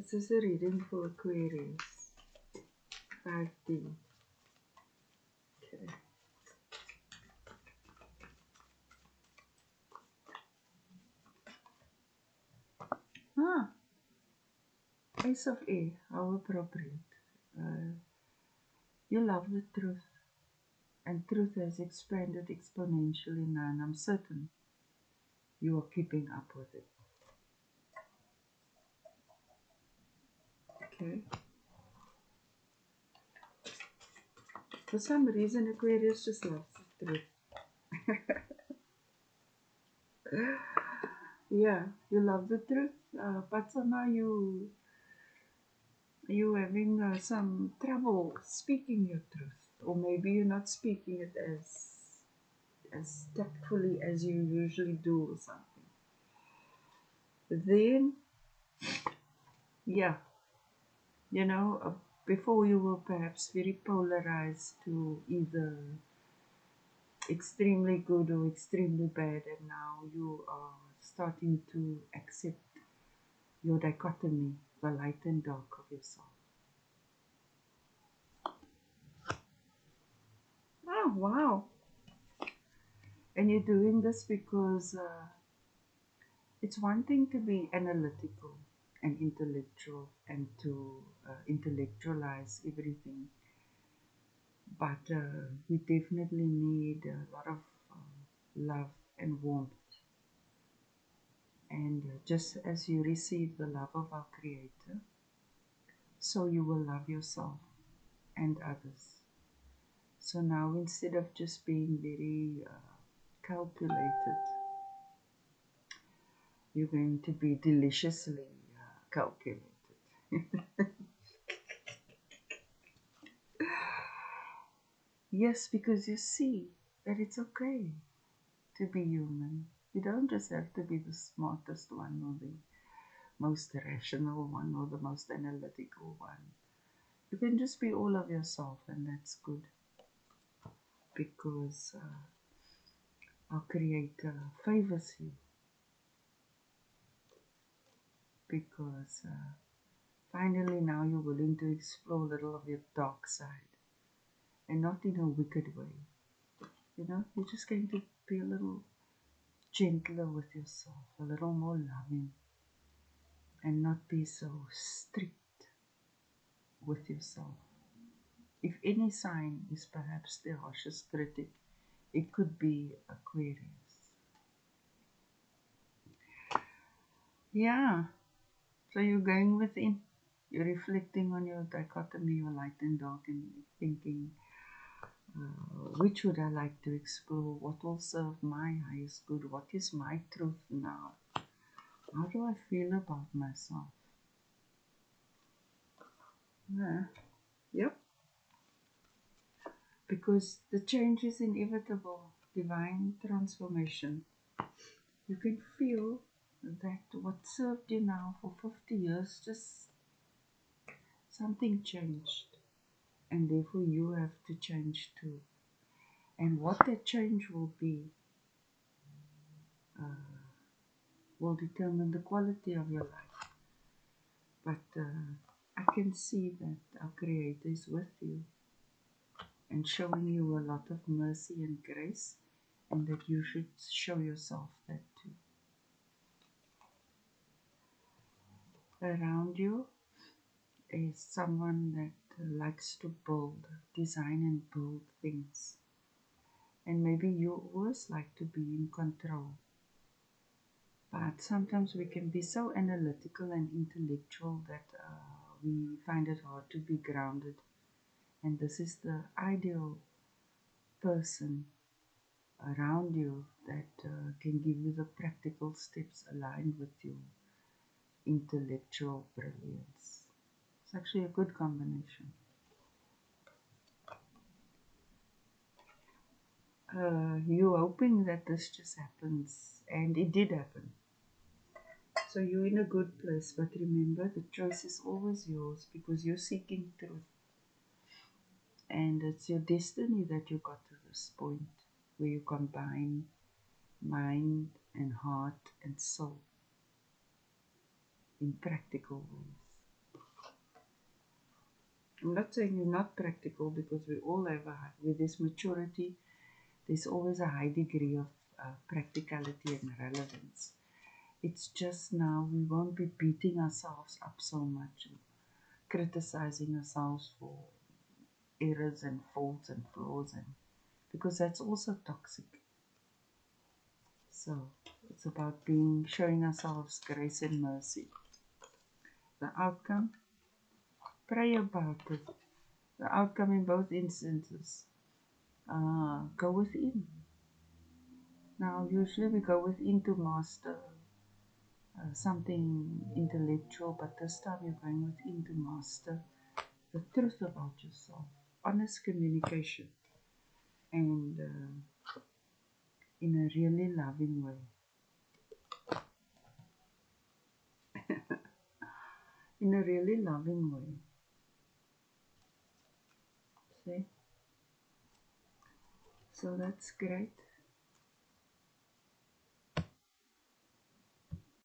This is a reading for Aquarius. 5D. Okay. Ace of Air, how appropriate. You love the truth, and truth has expanded exponentially now, and I'm certain you are keeping up with it. Okay. For some reason, Aquarius just loves the truth. Yeah, you love the truth, but somehow you having some trouble speaking your truth, or maybe you're not speaking it as tactfully as you usually do, or something. Then, yeah, you know, before you were perhaps very polarized to either extremely good or extremely bad, and now you are starting to accept your dichotomy, the light and dark of yourself. Oh, wow. And you're doing this because it's one thing to be analytical and intellectual and to intellectualize everything, but we definitely need a lot of love and warmth. And just as you receive the love of our Creator, so you will love yourself and others. So now, instead of just being very calculated, you're going to be deliciously calculated. Yes, because you see that it's okay to be human. You don't just have to be the smartest one or the most rational one or the most analytical one. You can just be all of yourself, and that's good, because our Creator favors you, because finally now you're willing to explore a little of your dark side, and not in a wicked way. You know, you're just going to be a little gentler with yourself, a little more loving, and not be so strict with yourself. If any sign is perhaps the harshest critic, it could be Aquarius. Yeah, so you're going within, you're reflecting on your dichotomy, your light and dark, and thinking, which would I like to explore? What will serve my highest good? What is my truth now? How do I feel about myself? Yep. Because the change is inevitable, divine transformation. You can feel that what served you now for 50 years, just something changed. And therefore you have to change too. And what that change will be will determine the quality of your life. But I can see that our Creator is with you and showing you a lot of mercy and grace, and that you should show yourself that too. Around you is someone that likes to build, design and build things. And maybe you always like to be in control. But sometimes we can be so analytical and intellectual that we find it hard to be grounded. And this is the ideal person around you that can give you the practical steps aligned with your intellectual brilliance. It's actually a good combination. You're hoping that this just happens, and it did happen. So you're in a good place, but remember, the choice is always yours, because you're seeking truth. And it's your destiny that you got to this point where you combine mind and heart and soul in practical ways. I'm not saying you're not practical because we all have with this maturity, there's always a high degree of practicality and relevance. It's just now we won't be beating ourselves up so much, criticizing ourselves for errors and faults and flaws, and because that's also toxic. So it's about showing ourselves grace and mercy. The outcome, pray about it. The outcome in both instances, go within. Now, usually we go within to master something intellectual, but this time you're going within to master the truth about yourself, honest communication, and in a really loving way. In a really loving way. See? So that's great.